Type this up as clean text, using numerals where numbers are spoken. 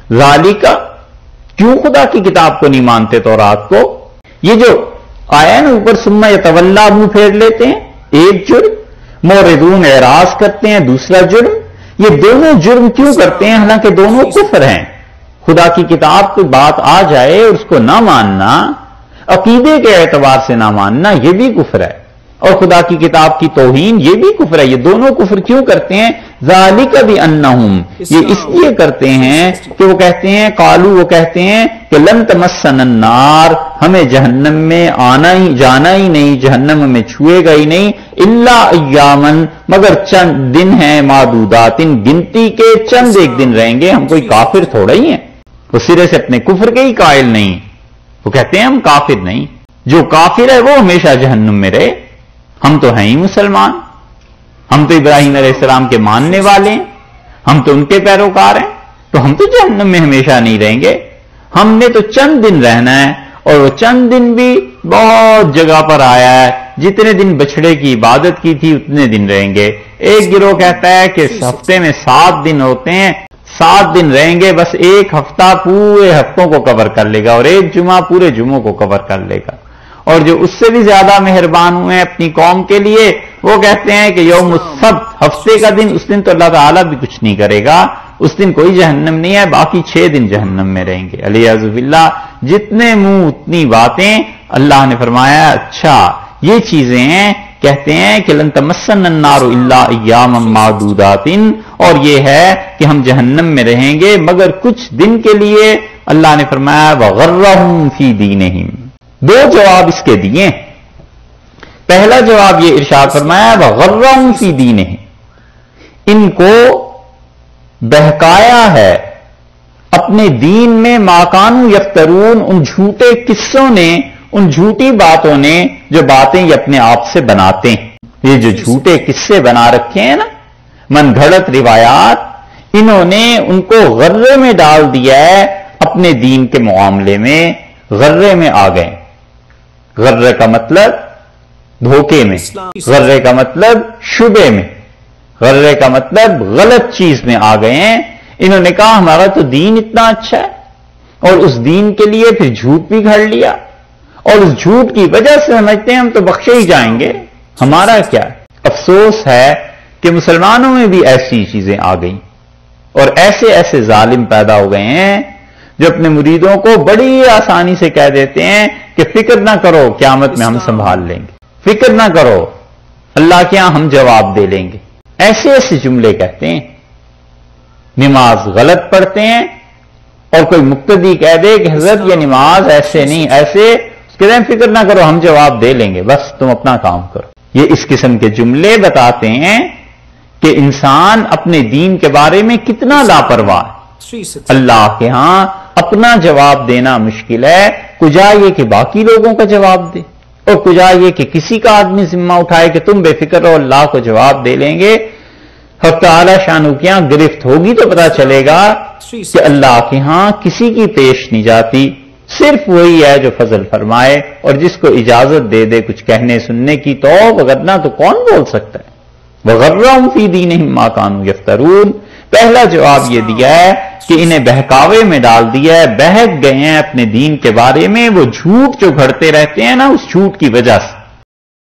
ذالکا، کیوں خدا کی کتاب کو نہیں مانتے تورات کو؟ یہ جو آیا نا اوپر ثم یتولا، منہ پھیر لیتے ہیں، ایک جرم، موردون اعراض کرتے ہیں دوسرا جرم. یہ دونوں جرم کیوں کرتے ہیں حالانکہ دونوں کفر ہیں؟ خدا کی کتاب کی بات آ جائے اور اس کو نہ ماننا، عقیدے کے اعتبار سے نہ ماننا، یہ بھی کفر ہے، اور خدا کی کتاب کی توہین یہ بھی کفر ہے. یہ دونوں کفر کیوں کرتے ہیں؟ ذالک بانہم، یہ اس لیے کرتے ہیں کہ وہ کہتے ہیں، قالو، وہ کہتے ہیں کہ لن تمسنا النار، ہمیں جہنم میں آنا ہی جانا ہی نہیں، جہنم ہمیں چھوئے گا ہی نہیں، الا ایامن، مگر چند دن ہیں، معدودات، گنتی کے چند ایک دن رہیں گے. ہم کوئی کافر تھوڑا ہی ہیں، وہ سرے سے اپنے کفر کے ہی قائل نہیں، وہ کہتے ہیں ہم کافر نہیں. جو کافر ہے وہ ہمیشہ جہنم میں رہے. ہم تو ہیں ہی مسلمان، ہم تو ابراہیم علیہ السلام کے ماننے والے ہیں، ہم تو ان کے پیروکار ہیں، تو ہم تو جہنم میں ہمیشہ نہیں رہیں گے. ہم نے تو چند دن رہنا ہے، اور وہ چند دن بھی بہت جگہ پر آیا ہے. جتنے دن بچڑے کی عبادت کی تھی اتنے دن رہیں گے. ایک گروہ کہتا ہے کہ ہفتے میں 7 دن ہوتے ہیں، 7 دن رہیں گے، بس ایک ہفتہ پورے ہفتوں کو کور کر لے گا، اور ایک جمعہ پورے جمعوں کو کور کر لے گا. اور جو اس سے بھی زیادہ مہربان ہوئے ہیں اپنی قوم کے لیے، وہ کہتے ہیں کہ یوم السبت، ہفتے کا دن، اس دن تو اللہ تعالیٰ بھی کچھ نہیں کرے گا، اس دن کوئی جہنم نہیں ہے، باقی 6 دن جہنم میں رہیں گے. علیہ باللہ، جتنے منہ اتنی باتیں. اللہ نے فرمایا اچھا یہ چیزیں ہیں، کہتے ہیں کہ لن تمسنا النار الا ایاما معدودات، اور یہ ہے کہ ہم جہنم میں رہیں گے مگر کچھ دن کے لیے. اللہ نے فرمایا وغرہم فی دینہم. 2 جواب اس کے دیے. پہلا جواب یہ ارشاد فرمایا وغرہم فی دینہم، ان کو بہکایا ہے اپنے دین میں، ما کانوا یفترون، ان جھوٹے قصوں نے، ان جھوٹی باتوں نے، جو باتیں یہ اپنے آپ سے بناتے ہیں. یہ جو جھوٹے قصے بنا رکھے ہیں نا، من گھڑت روایات، انہوں نے ان کو غرے میں ڈال دیا ہے اپنے دین کے معاملے میں. غرے میں آ گئے. غرے کا مطلب دھوکے میں، غرے کا مطلب شبے میں، غرے کا مطلب غلط چیز میں آ گئے ہیں. انہوں نے کہا ہمارا تو دین اتنا اچھا ہے، اور اس دین کے لیے پھر جھوٹ بھی گھڑ لیا، اور اس جھوٹ کی وجہ سے سمجھتے ہیں ہم تو بخشے ہی جائیں گے، ہمارا کیا ہے. افسوس ہے کہ مسلمانوں میں بھی ایسی چیزیں آ گئیں، اور ایسے ایسے ظالم پیدا ہو گئے ہیں جو اپنے مریدوں کو بڑی آسانی سے کہہ دیتے ہیں کہ فکر نہ کرو، قیامت میں ہم سنبھال لیں گے، فکر نہ کرو، اللہ کے ہاں ہم جواب دے لیں گے. ایسے ایسے جملے کہتے ہیں. نماز غلط پڑھتے ہیں، اور کوئی مقتدی کہہ دے کہ حضرت یہ نماز ایسے نہیں ایسے، کہتے ہیں فکر نہ کرو ہم جواب دے لیں گے، بس تم اپنا کام کرو. یہ اس قسم کے جملے بتاتے ہیں کہ انسان اپنے دین کے بارے میں کتنا لاپرواہ ہے. اللہ کے ہاں اپنا جواب دینا مشکل ہے. کجا یہ کہ باقی لوگوں کا جواب دے، اور کجا یہ کہ کسی کا آدمی ذمہ اٹھائے کہ تم بے فکر رہو، اللہ کو جواب دے لیں گے. حق تعالی شانو کے ہاں گرفت ہوگی تو پتا چلے گا کہ اللہ کے ہاں کسی کی پیش نہیں جاتی، صرف وہی ہے جو فضل فرمائے اور جس کو اجازت دے دے کچھ کہنے سننے کی، تو وغیرہ تو کون بول سکتا ہے. وغرہم فی دینہم ما کانوا یفترون. پہلا جواب یہ دیا ہے کہ انہیں بہکاوے میں ڈال دیا ہے، بہک گئے ہیں اپنے دین کے بارے میں، وہ جھوٹ جو گھڑتے رہتے ہیں نا، اس جھوٹ کی وجہ سے.